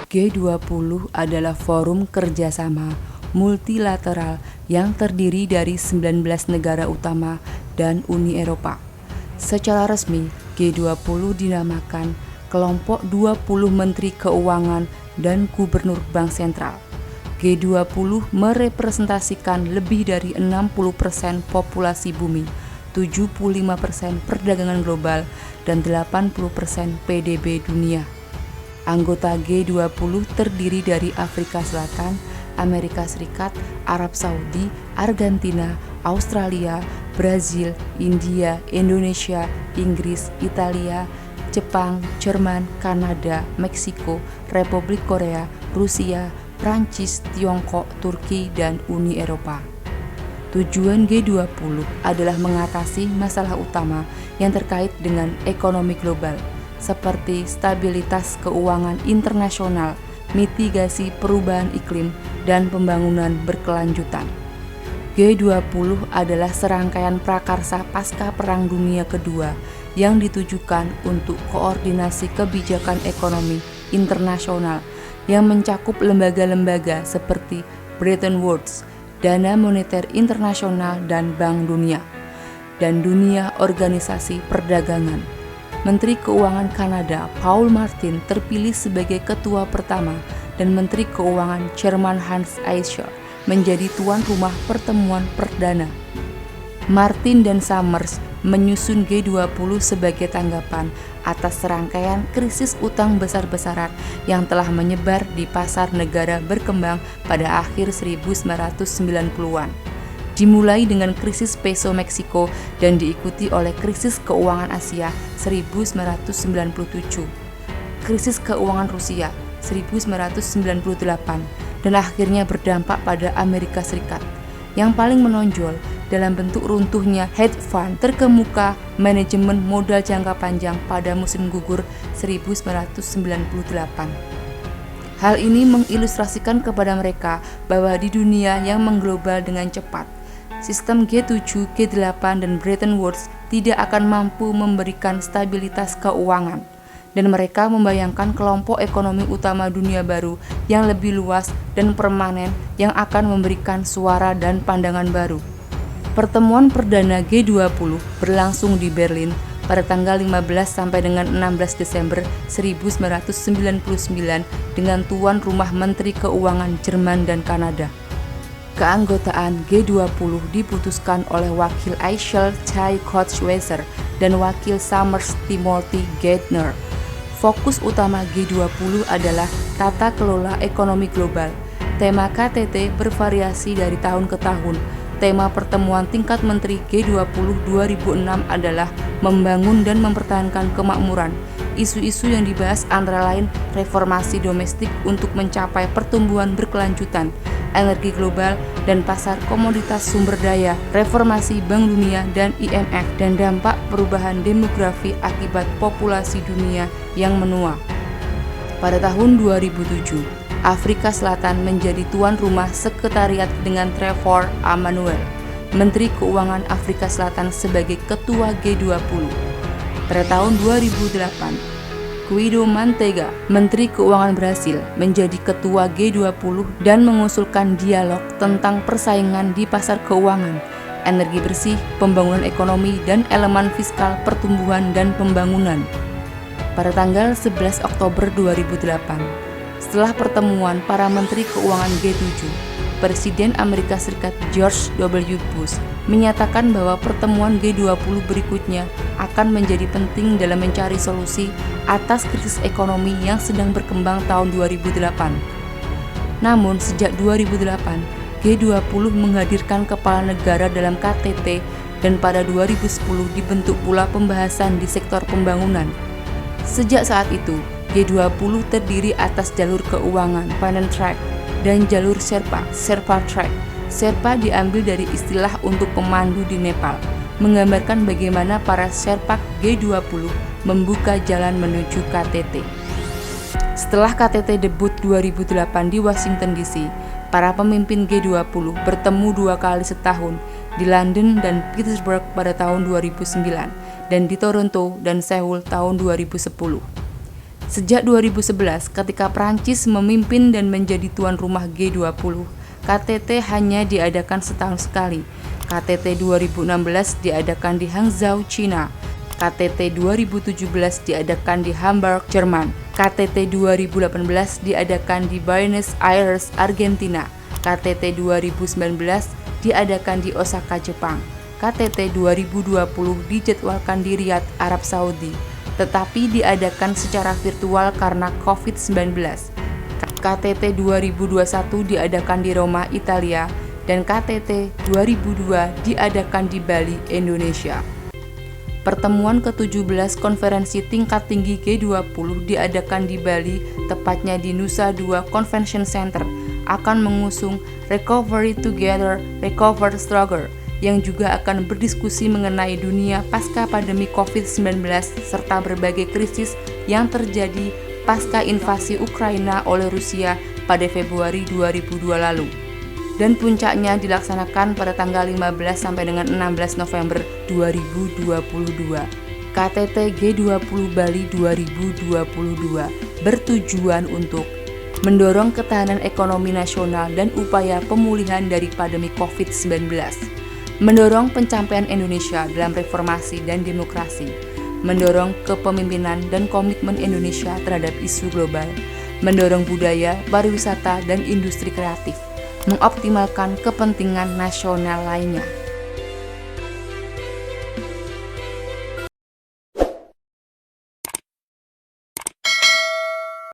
G20 adalah forum kerjasama multilateral yang terdiri dari 19 negara utama dan Uni Eropa. Secara resmi, G20 dinamakan kelompok 20 Menteri Keuangan dan Gubernur Bank Sentral. G20 merepresentasikan lebih dari 60% populasi bumi, 75% perdagangan global, dan 80% PDB dunia. Anggota G20 terdiri dari Afrika Selatan, Amerika Serikat, Arab Saudi, Argentina, Australia, Brazil, India, Indonesia, Inggris, Italia, Jepang, Jerman, Kanada, Meksiko, Republik Korea, Rusia, Prancis, Tiongkok, Turki, dan Uni Eropa. Tujuan G20 adalah mengatasi masalah utama yang terkait dengan ekonomi global, seperti stabilitas keuangan internasional, mitigasi perubahan iklim, dan pembangunan berkelanjutan. G20 adalah serangkaian prakarsa pasca Perang Dunia Kedua yang ditujukan untuk koordinasi kebijakan ekonomi internasional yang mencakup lembaga-lembaga seperti Bretton Woods, Dana Moneter Internasional, dan Bank Dunia, dan Dunia Organisasi Perdagangan. Menteri Keuangan Kanada Paul Martin terpilih sebagai ketua pertama dan Menteri Keuangan Jerman Hans Eicher menjadi tuan rumah pertemuan perdana. Martin dan Summers menyusun G20 sebagai tanggapan atas serangkaian krisis utang besar-besaran yang telah menyebar di pasar negara berkembang pada akhir 1990-an. Dimulai dengan krisis peso Meksiko dan diikuti oleh krisis keuangan Asia 1997, krisis keuangan Rusia 1998, dan akhirnya berdampak pada Amerika Serikat. Yang paling menonjol dalam bentuk runtuhnya hedge fund terkemuka manajemen modal jangka panjang pada musim gugur 1998. Hal ini mengilustrasikan kepada mereka bahwa di dunia yang mengglobal dengan cepat, sistem G7, G8, dan Bretton Woods tidak akan mampu memberikan stabilitas keuangan, dan mereka membayangkan kelompok ekonomi utama dunia baru yang lebih luas dan permanen yang akan memberikan suara dan pandangan baru. Pertemuan perdana G20 berlangsung di Berlin pada tanggal 15 sampai dengan 16 Desember 1999 dengan tuan rumah Menteri Keuangan Jerman dan Kanada. Keanggotaan G20 diputuskan oleh Wakil Eichel Ty Kotzschweizer dan Wakil Summers Timothy Geithner. Fokus utama G20 adalah tata kelola ekonomi global. Tema KTT bervariasi dari tahun ke tahun. Tema pertemuan tingkat menteri G20 2006 adalah membangun dan mempertahankan kemakmuran. Isu-isu yang dibahas antara lain reformasi domestik untuk mencapai pertumbuhan berkelanjutan, energi global dan pasar komoditas sumber daya, reformasi Bank Dunia dan IMF, dan dampak perubahan demografi akibat populasi dunia yang menua. Pada tahun 2007, Afrika Selatan menjadi tuan rumah sekretariat dengan Trevor Amanuel, Menteri Keuangan Afrika Selatan sebagai ketua G20. Pada tahun 2008, Guido Mantega, Menteri Keuangan Brasil, menjadi ketua G20 dan mengusulkan dialog tentang persaingan di pasar keuangan, energi bersih, pembangunan ekonomi, dan elemen fiskal pertumbuhan dan pembangunan. Pada tanggal 11 Oktober 2008, setelah pertemuan para Menteri Keuangan G7, Presiden Amerika Serikat George W. Bush menyatakan bahwa pertemuan G20 berikutnya akan menjadi penting dalam mencari solusi atas krisis ekonomi yang sedang berkembang tahun 2008. Namun sejak 2008, G20 menghadirkan kepala negara dalam KTT dan pada 2010 dibentuk pula pembahasan di sektor pembangunan. Sejak saat itu, G20 terdiri atas jalur keuangan, finance track, dan jalur Sherpa track. Sherpa diambil dari istilah untuk pemandu di Nepal, menggambarkan bagaimana para Sherpa G20 membuka jalan menuju KTT. Setelah KTT debut 2008 di Washington DC, para pemimpin G20 bertemu 2 kali setahun di London dan Petersburg pada tahun 2009 dan di Toronto dan Seoul tahun 2010. Sejak 2011, ketika Prancis memimpin dan menjadi tuan rumah G20, KTT hanya diadakan setahun sekali. KTT 2016 diadakan di Hangzhou, China. KTT 2017 diadakan di Hamburg, Jerman. KTT 2018 diadakan di Buenos Aires, Argentina. KTT 2019 diadakan di Osaka, Jepang. KTT 2020 dijadwalkan di Riyadh, Arab Saudi, tetapi diadakan secara virtual karena COVID-19. KTT 2021 diadakan di Roma, Italia, dan KTT 2002 diadakan di Bali, Indonesia. Pertemuan ke-17 konferensi tingkat tinggi G20 diadakan di Bali, tepatnya di Nusa Dua Convention Center, akan mengusung Recovery Together, Recover Stronger, yang juga akan berdiskusi mengenai dunia pasca pandemi COVID-19 serta berbagai krisis yang terjadi pasca invasi Ukraina oleh Rusia pada Februari 2002 lalu. Dan puncaknya dilaksanakan pada tanggal 15 sampai dengan 16 November 2022. KTT G20 Bali 2022 bertujuan untuk mendorong ketahanan ekonomi nasional dan upaya pemulihan dari pandemi COVID-19, mendorong pencapaian Indonesia dalam reformasi dan demokrasi, mendorong kepemimpinan dan komitmen Indonesia terhadap isu global, mendorong budaya, pariwisata, dan industri kreatif, mengoptimalkan kepentingan nasional lainnya.